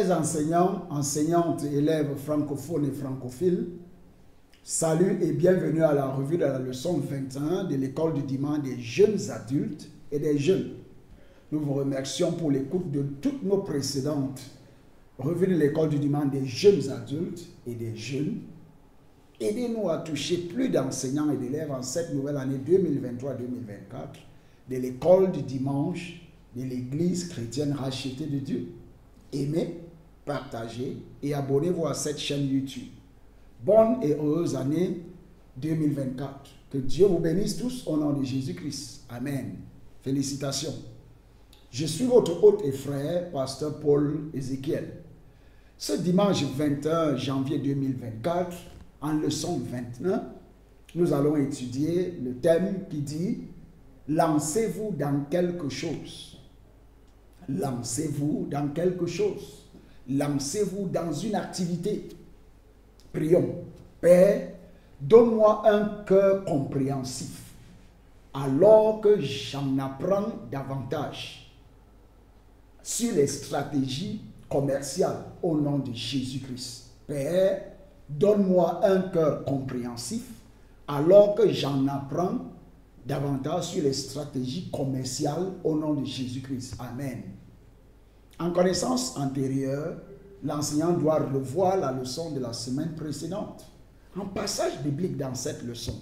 Chers enseignants, enseignantes, élèves francophones et francophiles, salut et bienvenue à la revue de la leçon 21 de l'école du dimanche des jeunes adultes et des jeunes. Nous vous remercions pour l'écoute de toutes nos précédentes revues de l'école du dimanche des jeunes adultes et des jeunes. Aidez-nous à toucher plus d'enseignants et d'élèves en cette nouvelle année 2023-2024 de l'école du dimanche de l'Église chrétienne rachetée de Dieu. Aimez, partagez et abonnez-vous à cette chaîne YouTube. Bonne et heureuse année 2024. Que Dieu vous bénisse tous au nom de Jésus-Christ. Amen. Félicitations. Je suis votre hôte et frère, pasteur Paul Ézéchiel. Ce dimanche 21 janvier 2024, en leçon 21, nous allons étudier le thème qui dit « Lancez-vous dans quelque chose ». Lancez-vous dans quelque chose. Lancez-vous dans une activité. Prions. Père, donne-moi un cœur compréhensif, alors que j'en apprends davantage sur les stratégies commerciales au nom de Jésus-Christ. Père, donne-moi un cœur compréhensif, alors que j'en apprends davantage sur les stratégies commerciales au nom de Jésus-Christ. Amen. En connaissance antérieure, l'enseignant doit revoir la leçon de la semaine précédente. Un passage biblique dans cette leçon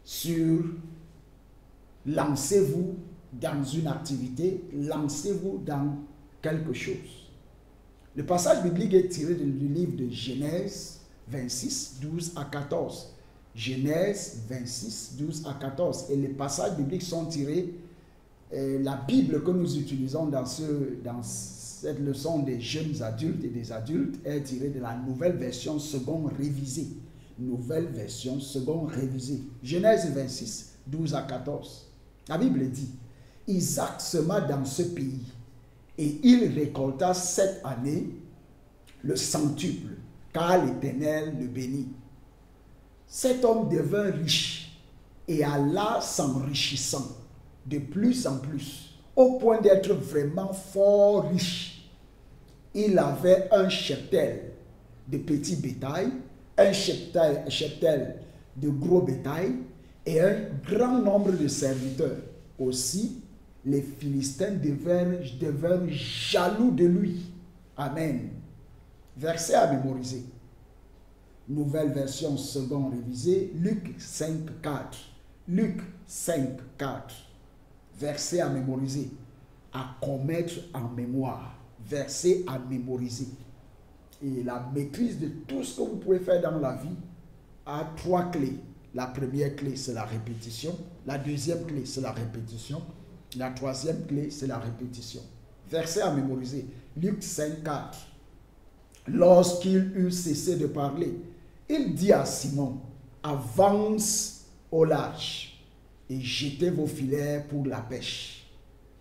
sur lancez-vous dans une activité, lancez-vous dans quelque chose. Le passage biblique est tiré du livre de Genèse 26, 12 à 14. Genèse 26, 12 à 14. Et les passages bibliques sont tirés, la Bible que nous utilisons dans cette leçon des jeunes adultes et des adultes est tirée de la nouvelle version seconde révisée. Nouvelle version seconde révisée. Genèse 26, 12 à 14. La Bible dit, Isaac sema dans ce pays et il récolta 7 années le centuple, car l'Éternel le bénit. Cet homme devint riche et alla s'enrichissant de plus en plus, au point d'être vraiment fort riche. Il avait un cheptel de petit bétail, un cheptel de gros bétail et un grand nombre de serviteurs. Aussi, les Philistins devinrent jaloux de lui. Amen. Verset à mémoriser. Nouvelle version seconde révisée, Luc 5, 4. Luc 5, 4. Verset à mémoriser. À commettre en mémoire. Verset à mémoriser. Et la maîtrise de tout ce que vous pouvez faire dans la vie a 3 clés. La première clé, c'est la répétition. La deuxième clé, c'est la répétition. La troisième clé, c'est la répétition. Verset à mémoriser. Luc 5, 4. Lorsqu'il eut cessé de parler, il dit à Simon, avance au large et jetez vos filets pour la pêche.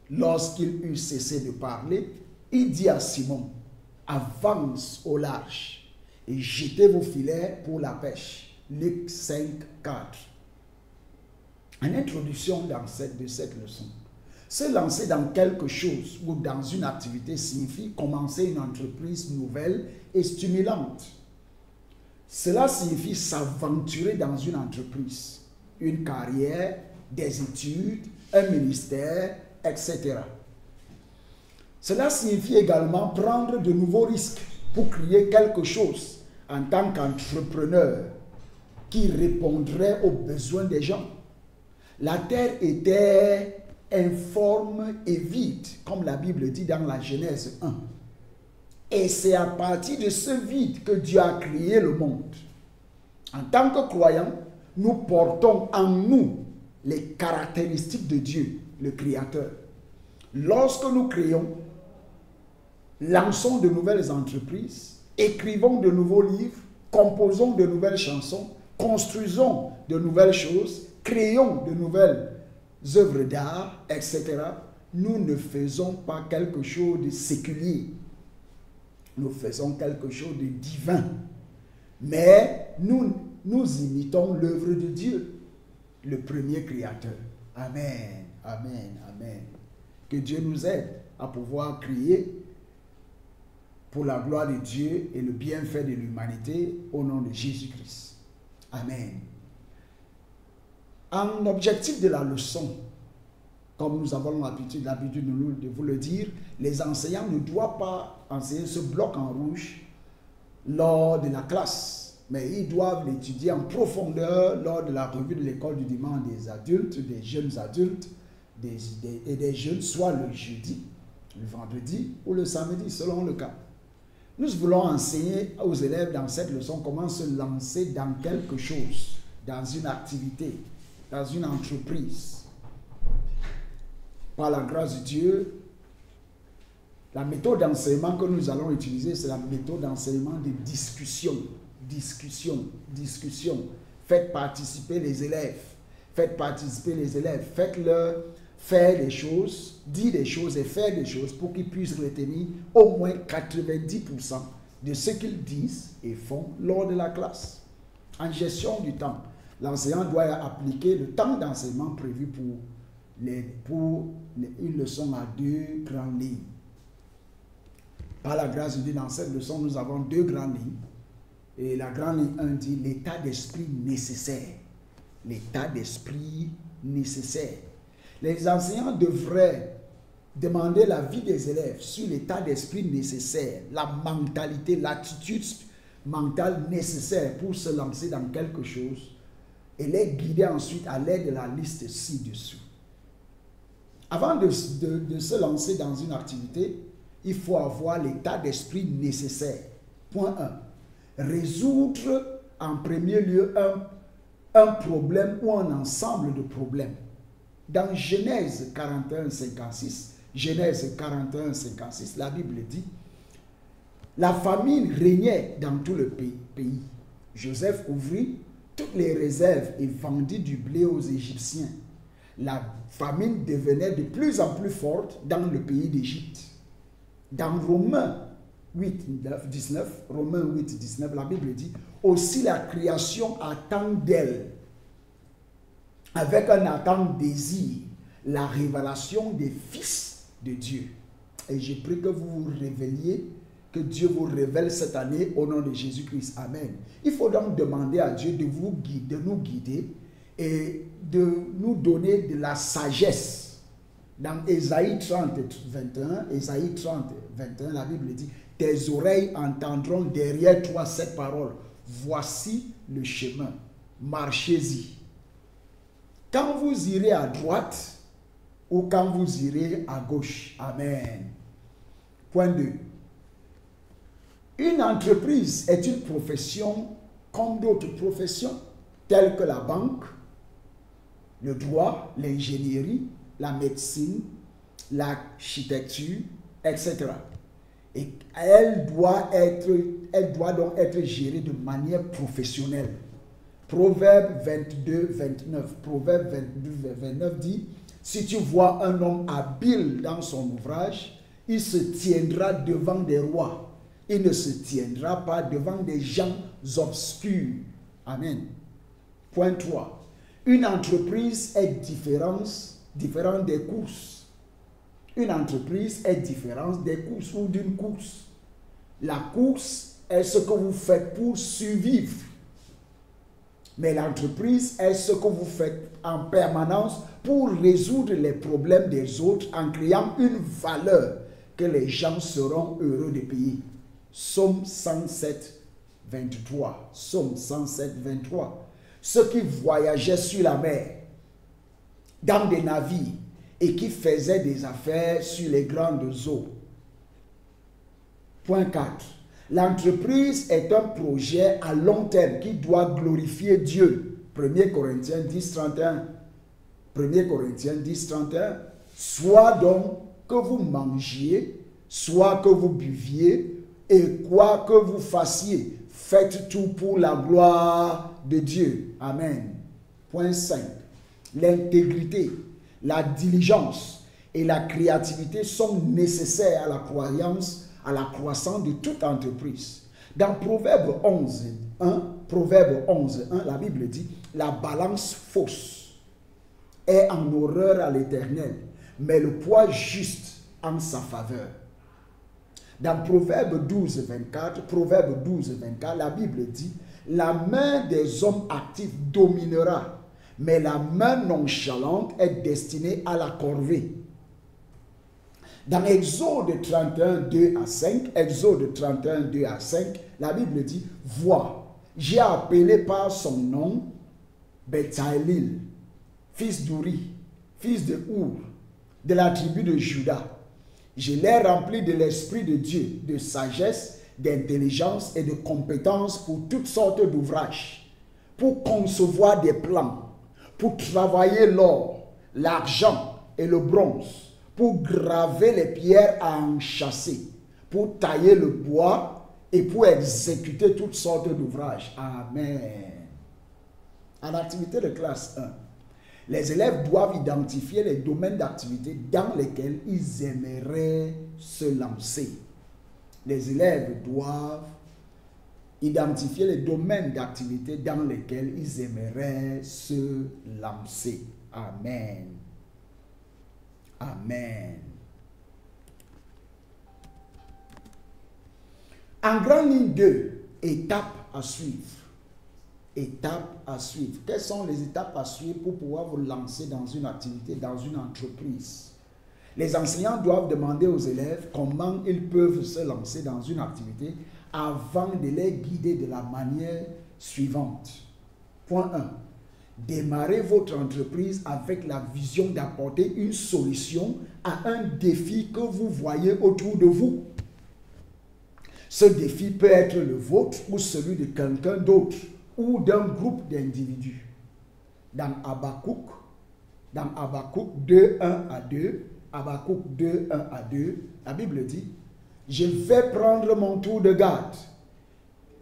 Lorsqu'il eut cessé de parler, il dit à Simon, avance au large et jetez vos filets pour la pêche. Luc 5, 4. En introduction de cette leçon, se lancer dans quelque chose ou dans une activité signifie commencer une entreprise nouvelle et stimulante. Cela signifie s'aventurer dans une entreprise, une carrière, des études, un ministère, etc. Cela signifie également prendre de nouveaux risques pour créer quelque chose en tant qu'entrepreneur qui répondrait aux besoins des gens. La terre était informe et vide, comme la Bible dit dans la Genèse 1. Et c'est à partir de ce vide que Dieu a créé le monde. En tant que croyants, nous portons en nous les caractéristiques de Dieu, le Créateur. Lorsque nous créons, lançons de nouvelles entreprises, écrivons de nouveaux livres, composons de nouvelles chansons, construisons de nouvelles choses, créons de nouvelles œuvres d'art, etc., nous ne faisons pas quelque chose de séculier. Nous faisons quelque chose de divin. Mais nous imitons l'œuvre de Dieu, le premier créateur. Amen, amen, amen. Que Dieu nous aide à pouvoir créer pour la gloire de Dieu et le bienfait de l'humanité au nom de Jésus-Christ. Amen. Un objectif de la leçon, comme nous avons l'habitude de vous le dire, les enseignants ne doivent pas enseigner ce bloc en rouge lors de la classe, mais ils doivent l'étudier en profondeur lors de la revue de l'école du dimanche des adultes, des jeunes adultes et des jeunes, soit le jeudi, le vendredi ou le samedi, selon le cas. Nous voulons enseigner aux élèves dans cette leçon comment se lancer dans quelque chose, dans une activité, dans une entreprise. Par la grâce de Dieu, la méthode d'enseignement que nous allons utiliser, c'est la méthode d'enseignement de discussion. Discussion, discussion. Faites participer les élèves. Faites participer les élèves. Faites-leur faire des choses, dire des choses et faire des choses pour qu'ils puissent retenir au moins 90% de ce qu'ils disent et font lors de la classe. En gestion du temps, l'enseignant doit appliquer le temps d'enseignement prévu pour une leçon à 2 grandes lignes. Par la grâce de Dieu, dans cette leçon, nous avons 2 grandes lignes. Et la grande ligne 1 dit l'état d'esprit nécessaire. L'état d'esprit nécessaire. Les enseignants devraient demander l'avis des élèves sur l'état d'esprit nécessaire, la mentalité, l'attitude mentale nécessaire pour se lancer dans quelque chose et les guider ensuite à l'aide de la liste ci-dessous. Avant de se lancer dans une activité, il faut avoir l'état d'esprit nécessaire. Point 1. Résoudre en premier lieu un problème ou un ensemble de problèmes. Dans Genèse 41, 56, la Bible dit « La famine régnait dans tout le pays. Joseph ouvrit toutes les réserves et vendit du blé aux Égyptiens. La famine devenait de plus en plus forte dans le pays d'Égypte. » Dans Romains 8, 19, la Bible dit « Aussi la création attend d'elle, avec un attente désir, la révélation des fils de Dieu. » Et je prie que vous vous révéliez, que Dieu vous révèle cette année au nom de Jésus-Christ. Amen. Il faut donc demander à Dieu de nous guider et de nous donner de la sagesse. Dans Ésaïe 30, 21, la Bible dit « Tes oreilles entendront derrière toi cette parole. Voici le chemin. Marchez-y. » Quand vous irez à droite ou quand vous irez à gauche. Amen. Point 2. Une entreprise est une profession comme d'autres professions, telles que la banque, le droit, l'ingénierie, la médecine, l'architecture, etc. Et elle doit donc être gérée de manière professionnelle. Proverbe 22, 29. Proverbe 22, 29 dit « Si tu vois un homme habile dans son ouvrage, il se tiendra devant des rois. Il ne se tiendra pas devant des gens obscurs. » Amen. Point 3. Une entreprise est différente des courses. Une entreprise est différente des courses ou d'une course. La course est ce que vous faites pour survivre. Mais l'entreprise est ce que vous faites en permanence pour résoudre les problèmes des autres en créant une valeur que les gens seront heureux de payer. Psaume 107, 23. Psaume 107, 23. Ceux qui voyageaient sur la mer, dans des navires, et qui faisaient des affaires sur les grandes eaux. Point 4. L'entreprise est un projet à long terme qui doit glorifier Dieu. 1 Corinthiens 10, 31. 1 Corinthiens 10, 31. Soit donc que vous mangiez, soit que vous buviez, et quoi que vous fassiez, faites tout pour la gloire de Dieu. Amen. Point 5. L'intégrité, la diligence et la créativité sont nécessaires à la croissance de toute entreprise. Dans Proverbe 11, 1, la Bible dit « La balance fausse est en horreur à l'Éternel, mais le poids juste en sa faveur. » Dans Proverbe 12, 24, la Bible dit, la main des hommes actifs dominera, mais la main nonchalante est destinée à la corvée. Dans Exode 31, 2 à 5, la Bible dit, vois, j'ai appelé par son nom Bethalil, fils d'Uri, fils de Our, de la tribu de Juda. Je l'ai rempli de l'Esprit de Dieu, de sagesse, d'intelligence et de compétence pour toutes sortes d'ouvrages, pour concevoir des plans, pour travailler l'or, l'argent et le bronze, pour graver les pierres à enchâsser, pour tailler le bois et pour exécuter toutes sortes d'ouvrages. Amen. En activité de classe 1, les élèves doivent identifier les domaines d'activité dans lesquels ils aimeraient se lancer. Les élèves doivent identifier les domaines d'activité dans lesquels ils aimeraient se lancer. Amen. Amen. En grande ligne 2, étapes à suivre. Étapes à suivre. Quelles sont les étapes à suivre pour pouvoir vous lancer dans une activité, dans une entreprise? Les enseignants doivent demander aux élèves comment ils peuvent se lancer dans une activité avant de les guider de la manière suivante. Point 1. Démarrez votre entreprise avec la vision d'apporter une solution à un défi que vous voyez autour de vous. Ce défi peut être le vôtre ou celui de quelqu'un d'autre ou d'un groupe d'individus. Dans Habakkuk 2, 1 à 2, Habakkuk 2, 1 à 2, la Bible dit, « Je vais prendre mon tour de garde.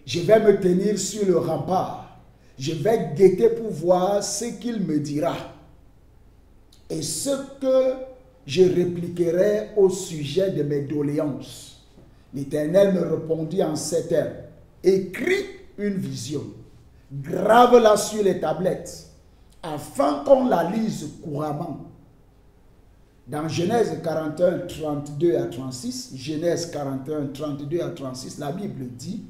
Je vais me tenir sur le rempart. Je vais guetter pour voir ce qu'il me dira. Et ce que je répliquerai au sujet de mes doléances. » L'Éternel me répondit en ces termes, « Écris une vision. Grave-la sur les tablettes, afin qu'on la lise couramment. » Dans Genèse 41, 32 à 36, Genèse 41, 32 à 36, la Bible dit,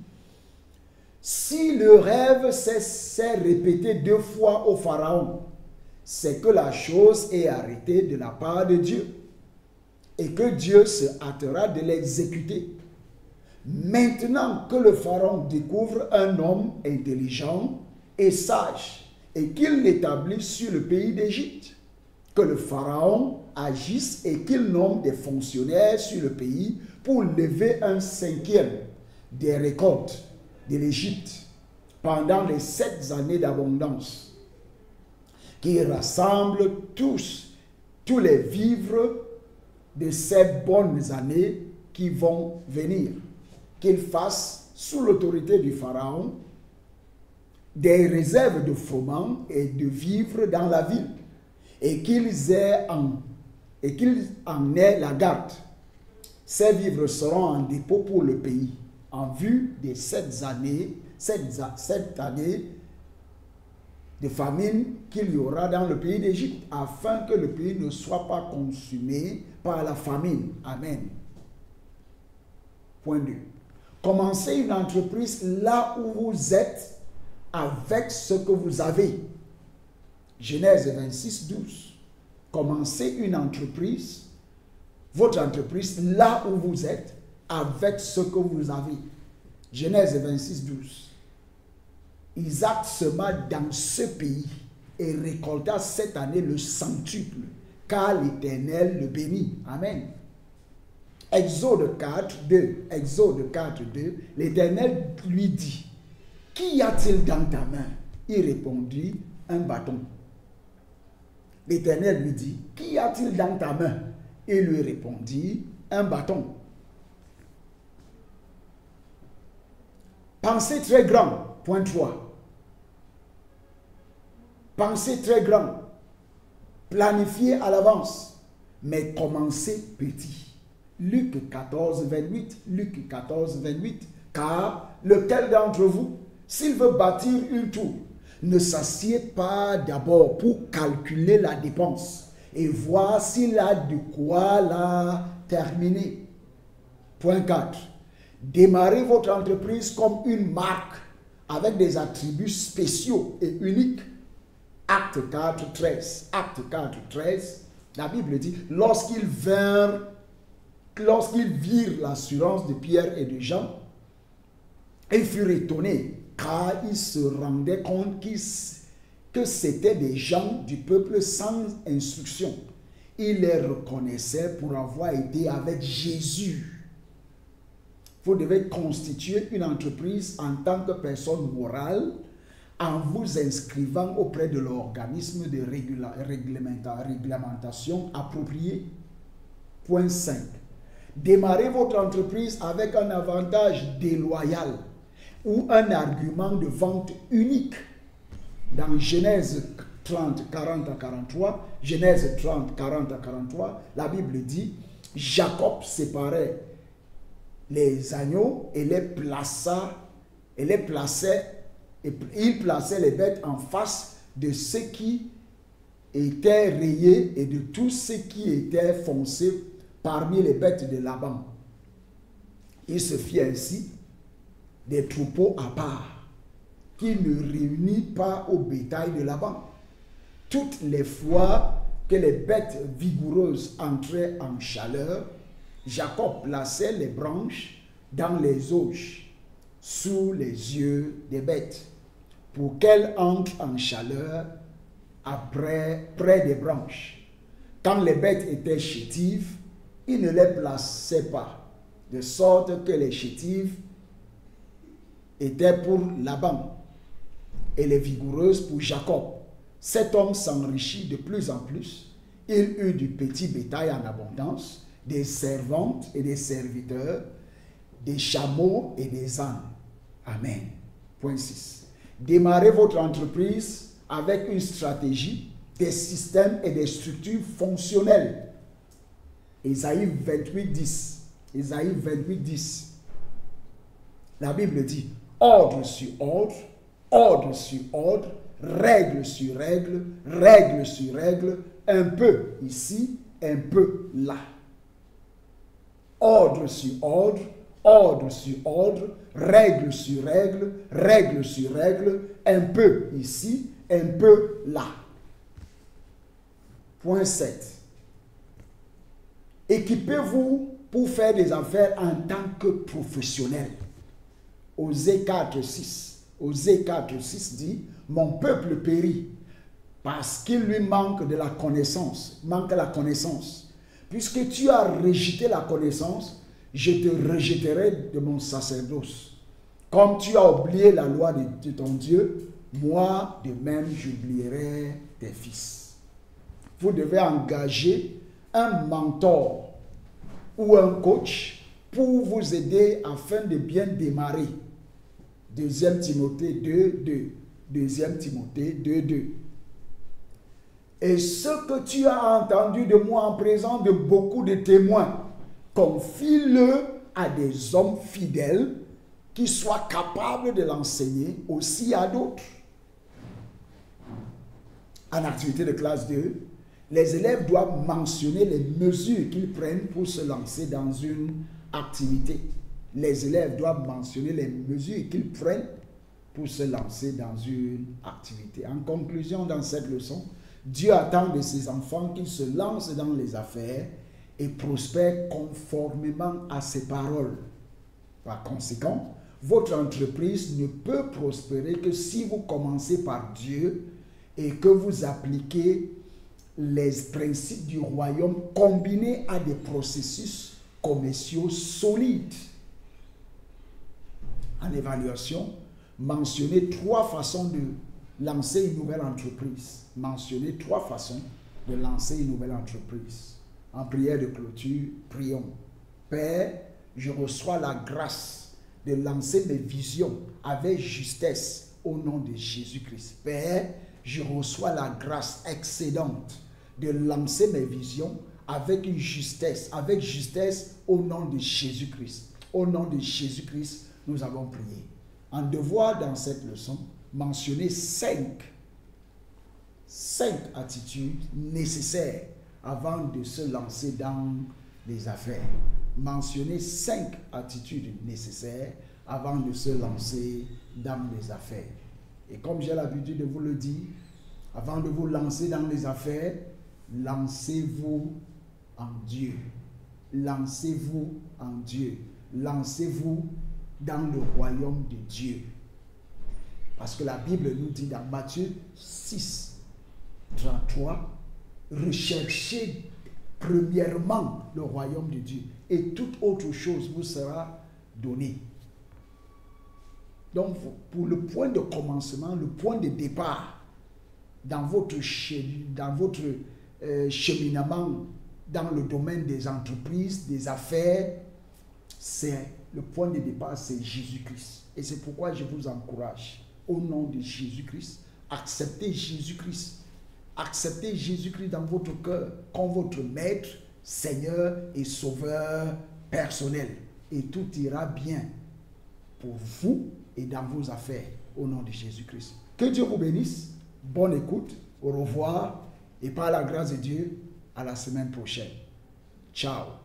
« Si le rêve s'est répété 2 fois au Pharaon, c'est que la chose est arrêtée de la part de Dieu, et que Dieu se hâtera de l'exécuter. Maintenant que le Pharaon découvre un homme intelligent et sage, et qu'il l'établisse sur le pays d'Égypte, que le Pharaon agisse et qu'il nomme des fonctionnaires sur le pays pour lever un 5e des récoltes de l'Égypte pendant les 7 années d'abondance, qui rassemble tous les vivres de ces bonnes années qui vont venir, qu'il fasse sous l'autorité du Pharaon des réserves de froment et de vivres dans la ville, et qu'ils en aient la garde. Ces vivres seront en dépôt pour le pays, en vue des 7 années de famine qu'il y aura dans le pays d'Égypte, afin que le pays ne soit pas consumé par la famine. Amen. Point 2. Commencez une entreprise là où vous êtes avec ce que vous avez. Genèse 26, 12. Commencez une entreprise, votre entreprise, là où vous êtes, avec ce que vous avez. Genèse 26, 12. Isaac sema dans ce pays et récolta cette année le centuple, car l'Éternel le bénit. Amen. Exode 4, 2. Exode 4, 2. L'Éternel lui dit, « Qu'y a-t-il dans ta main ?» Il répondit, « Un bâton. » L'Éternel lui dit, « Qu'y a-t-il dans ta main ?» Il lui répondit, « Un bâton. » Pensez très grand. Point 3. Pensez très grand. Planifiez à l'avance, mais commencez petit. Luc 14, 28. Luc 14, 28. Car lequel d'entre vous, s'il veut bâtir une tour, ne s'assied pas d'abord pour calculer la dépense et voir s'il a de quoi la terminer. Point 4. Démarrez votre entreprise comme une marque avec des attributs spéciaux et uniques. Acte 4, 13. Acte 4, 13. La Bible dit, lorsqu'ils virent l'assurance de Pierre et de Jean, ils furent étonnés, car ils se rendaient compte que c'étaient des gens du peuple sans instruction. Ils les reconnaissaient pour avoir été avec Jésus. Vous devez constituer une entreprise en tant que personne morale en vous inscrivant auprès de l'organisme de réglementation approprié. Point 5. Démarrez votre entreprise avec un avantage déloyal ou un argument de vente unique. Dans Genèse 30, 40 à 43, Genèse 30, 40 à 43, la Bible dit, Jacob séparait les agneaux et il plaçait les bêtes en face de ceux qui étaient rayés et de tous ceux qui étaient foncés parmi les bêtes de Laban. Il se fit ainsi des troupeaux à part, qui ne réunit pas au bétail de Laban. Toutes les fois que les bêtes vigoureuses entraient en chaleur, Jacob plaçait les branches dans les auges, sous les yeux des bêtes, pour qu'elles entrent en chaleur près des branches. Quand les bêtes étaient chétives, il ne les plaçait pas, de sorte que les chétives étaient pour Laban et les vigoureuses pour Jacob. Cet homme s'enrichit de plus en plus. Il eut du petit bétail en abondance, des servantes et des serviteurs, des chameaux et des ânes. Amen. Point 6. Démarrez votre entreprise avec une stratégie, des systèmes et des structures fonctionnelles. Ésaïe 28, 10. Ésaïe 28, 10. La Bible dit, ordre sur ordre, ordre sur ordre, règle sur règle, règle sur règle, un peu ici, un peu là. Ordre sur ordre, ordre sur ordre, règle sur règle, règle sur règle, un peu ici, un peu là. Point 7. Équipez-vous pour faire des affaires en tant que professionnel. Osée 4, 6. Osée 4, 6 dit, mon peuple périt parce qu'il lui manque de la connaissance, manque la connaissance. Puisque tu as rejeté la connaissance, je te rejetterai de mon sacerdoce. Comme tu as oublié la loi de ton Dieu, moi de même j'oublierai tes fils. Vous devez engager un mentor ou un coach pour vous aider afin de bien démarrer. 2 Timothée 2, 2. 2 Timothée 2, 2. Et ce que tu as entendu de moi en présence de beaucoup de témoins, confie-le à des hommes fidèles qui soient capables de l'enseigner aussi à d'autres. En activité de classe 2, les élèves doivent mentionner les mesures qu'ils prennent pour se lancer dans une activité. Les élèves doivent mentionner les mesures qu'ils prennent pour se lancer dans une activité. En conclusion, dans cette leçon, Dieu attend de ses enfants qu'ils se lancent dans les affaires et prospèrent conformément à ses paroles. Par conséquent, votre entreprise ne peut prospérer que si vous commencez par Dieu et que vous appliquez les principes du royaume combinés à des processus commerciaux solides. En évaluation, mentionnez 3 façons de lancer une nouvelle entreprise. Mentionnez 3 façons de lancer une nouvelle entreprise. En prière de clôture, prions. Père, je reçois la grâce de lancer mes visions avec justesse au nom de Jésus-Christ. Père, je reçois la grâce excédente de lancer mes visions avec une justesse, au nom de Jésus-Christ. Au nom de Jésus-Christ, nous avons prié. En devoir dans cette leçon, mentionner 5 attitudes nécessaires avant de se lancer dans les affaires. mentionner 5 attitudes nécessaires avant de se lancer dans les affaires. Et comme j'ai l'habitude de vous le dire, avant de vous lancer dans les affaires, lancez-vous en Dieu. Lancez-vous en Dieu. Lancez-vous dans le royaume de Dieu. Parce que la Bible nous dit dans Matthieu 6, 33, recherchez premièrement le royaume de Dieu et toute autre chose vous sera donnée. Donc, pour le point de commencement, le point de départ dans votre cheminement dans le domaine des entreprises, des affaires, c'est le point de départ, c'est Jésus-Christ. Et c'est pourquoi je vous encourage, au nom de Jésus-Christ, acceptez Jésus-Christ. Acceptez Jésus-Christ dans votre cœur comme votre maître, Seigneur et Sauveur personnel. Et tout ira bien pour vous et dans vos affaires, au nom de Jésus-Christ. Que Dieu vous bénisse. Bonne écoute. Au revoir. Et par la grâce de Dieu, à la semaine prochaine. Ciao.